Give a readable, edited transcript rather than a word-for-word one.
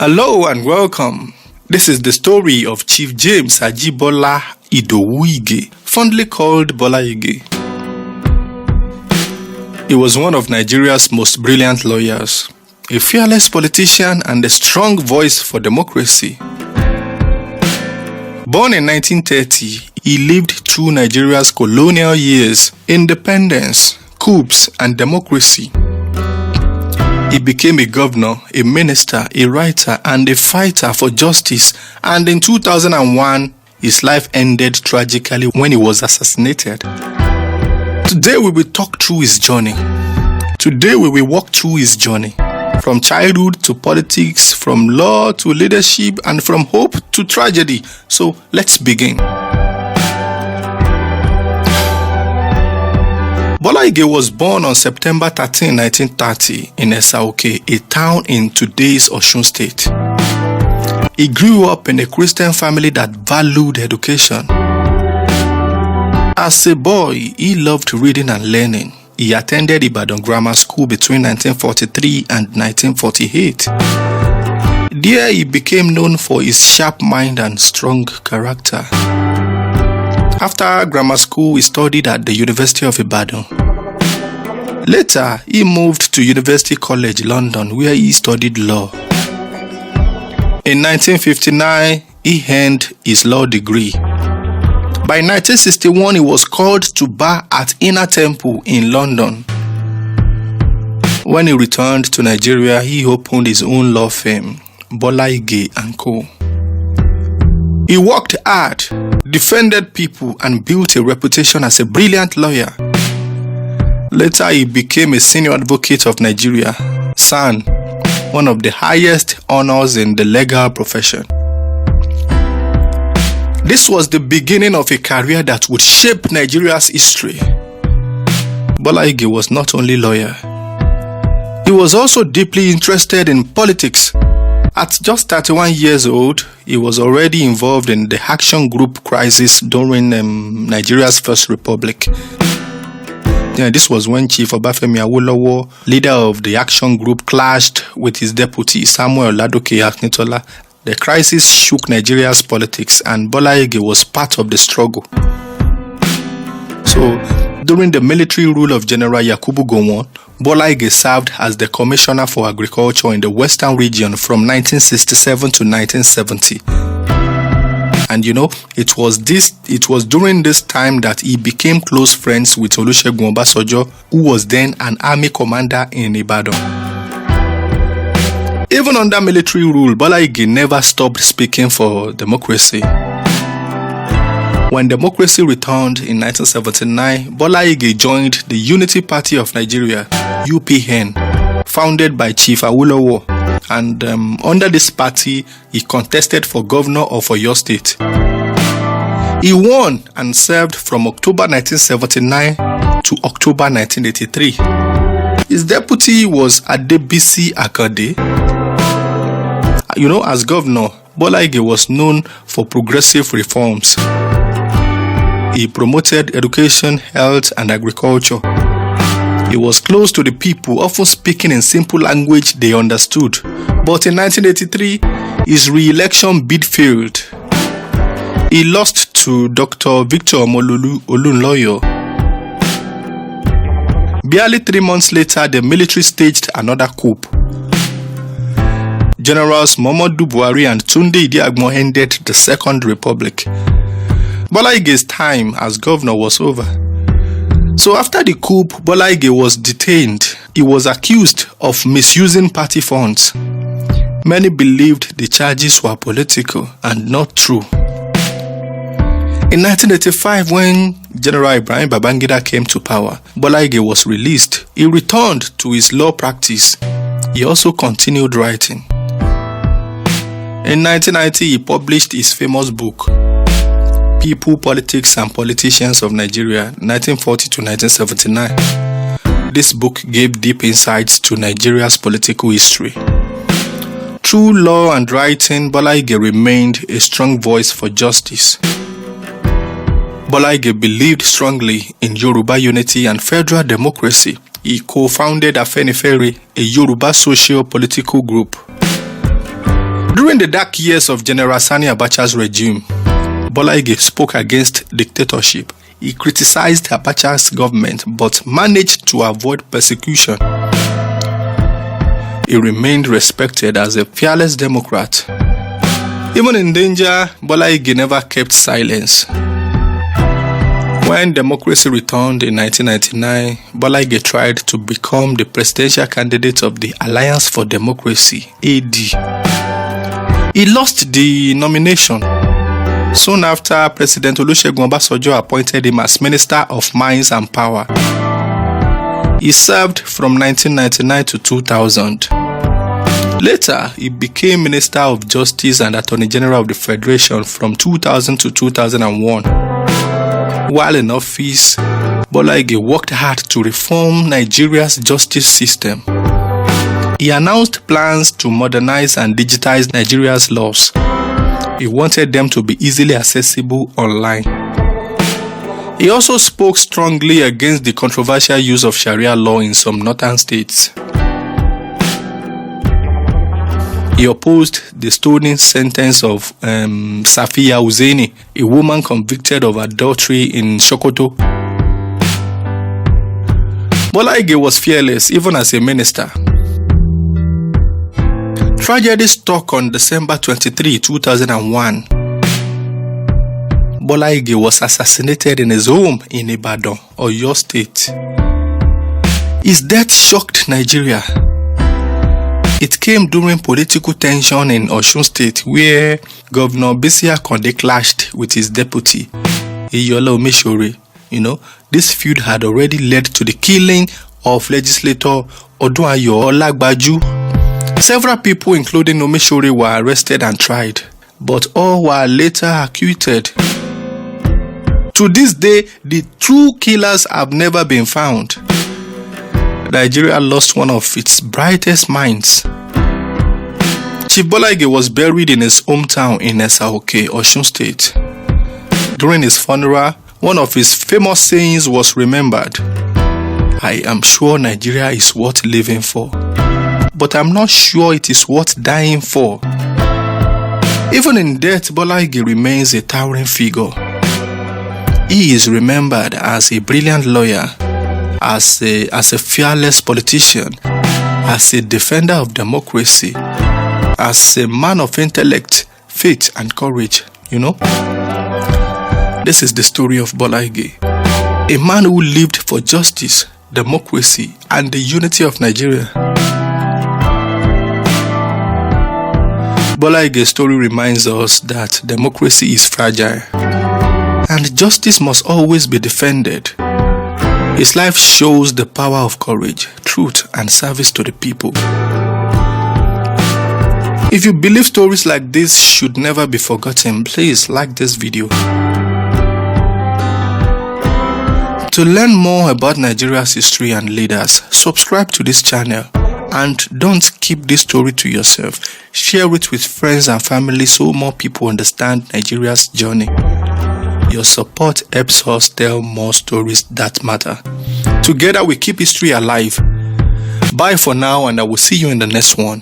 Hello and welcome. This is the story of Chief James Ajibola Idowu, fondly called Bola Ige. He was one of Nigeria's most brilliant lawyers, a fearless politician and a strong voice for democracy. Born in 1930, he lived through Nigeria's colonial years, independence, coups, and democracy. He became a governor, a minister, a writer, and a fighter for justice. And in 2001, his life ended tragically when he was assassinated. Today we will talk through his journey. Today we will walk through his journey. From childhood to politics, from law to leadership, and from hope to tragedy. So let's begin. Bola Ige was born on September 13, 1930 in Esa Oke, a town in today's Oyo State. He grew up in a Christian family that valued education. As a boy, he loved reading and learning. He attended Ibadan Grammar School between 1943 and 1948. There he became known for his sharp mind and strong character. After grammar school, he studied at the University of Ibadan. Later, he moved to University College London, where he studied law. In 1959, he earned his law degree. By 1961, he was called to bar at Inner Temple in London. When he returned to Nigeria, he opened his own law firm, Bola Ige and Co. He worked hard, defended people, and built a reputation as a brilliant lawyer. Later, he became a senior advocate of Nigeria, SAN, one of the highest honors in the legal profession. This was the beginning of a career that would shape Nigeria's history. Bola Ige was not only a lawyer, he was also deeply interested in politics. At just 31 years old, he was already involved in the Action Group crisis during Nigeria's First Republic. This was when Chief Afenifere, leader of the Action Group, clashed with his deputy, Samuel Ladoke Akintola. The crisis shook Nigeria's politics, and Bola Ige was part of the struggle. So, during the military rule of General Yakubu Gowon, Bola Ige served as the Commissioner for Agriculture in the Western region from 1967 to 1970. And it was during this time that he became close friends with Olusegun Obasanjo, who was then an army commander in Ibadan. Even under military rule, Bola Ige never stopped speaking for democracy. When democracy returned in 1979, Bola Ige joined the Unity Party of Nigeria, UPN, founded by Chief Awolowo, and under this party, he contested for governor of Oyo State. He won and served from October 1979 to October 1983. His deputy was Adebisi Akande. As governor, Bola Ige was known for progressive reforms. He promoted education, health, and agriculture. He was close to the people, often speaking in simple language they understood. But in 1983, his re-election bid failed. He lost to Dr. Victor Olunloyo. Barely 3 months later, the military staged another coup. Generals Muhammadu Buhari and Tunde Idiagbon ended the Second Republic. Bola Ige's time as governor was over. So after the coup, Bola Ige was detained. He was accused of misusing party funds. Many believed the charges were political and not true. In 1985, when General Ibrahim Babangida came to power, Bola Ige was released. He returned to his law practice. He also continued writing. In 1990, he published his famous book, People, Politics, and Politicians of Nigeria, 1940 to 1979. This book gave deep insights to Nigeria's political history. Through law and writing, Bola Ige remained a strong voice for justice. Bola Ige believed strongly in Yoruba unity and federal democracy. He co-founded Afenifere, a Yoruba socio-political group. During the dark years of General Sani Abacha's regime, Bola Ige spoke against dictatorship. He criticized Abacha's government but managed to avoid persecution. He remained respected as a fearless democrat. Even in danger, Bola Ige never kept silence. When democracy returned in 1999, Bola Ige tried to become the presidential candidate of the Alliance for Democracy, AD. He lost the nomination. Soon after, President Olusegun Obasanjo appointed him as Minister of Mines and Power. He served from 1999 to 2000. Later, he became Minister of Justice and Attorney General of the Federation from 2000 to 2001. While in office, Bola Ige worked hard to reform Nigeria's justice system. He announced plans to modernize and digitize Nigeria's laws. He wanted them to be easily accessible online. He also spoke strongly against the controversial use of Sharia law in some northern states. He opposed the stoning sentence of Safiya Hussaini, a woman convicted of adultery in Sokoto. Bola Ige was fearless even as a minister. Tragedy struck on December 23, 2001. Bola Ige was assassinated in his home in Ibadan, Oyo State. His death shocked Nigeria. It came during political tension in Oyo State, where Governor Bisi Akande clashed with his deputy, Iyola Omeshore. This feud had already led to the killing of legislator Odunayo Olagbaju. Several people, including Omeshore, were arrested and tried, but all were later acquitted. To this day, the true killers have never been found. Nigeria lost one of its brightest minds. Chief Bola Ige was buried in his hometown in Esa Oke, Oyo State. During his funeral, one of his famous sayings was remembered: "I am sure Nigeria is worth living for, but I'm not sure it is worth dying for." Even in death, Bola Ige remains a towering figure. He is remembered as a brilliant lawyer, as a fearless politician, as a defender of democracy, as a man of intellect, faith, and courage. This is the story of Bola Ige, a man who lived for justice, democracy, and the unity of Nigeria. Bola Ige's story reminds us that democracy is fragile, and justice must always be defended. His life shows the power of courage, truth, and service to the people. If you believe stories like this should never be forgotten, please like this video. To learn more about Nigeria's history and leaders, subscribe to this channel. And don't keep this story to yourself. Share it with friends and family so more people understand Nigeria's journey. Your support helps us tell more stories that matter. Together we keep history alive. Bye for now, and I will see you in the next one.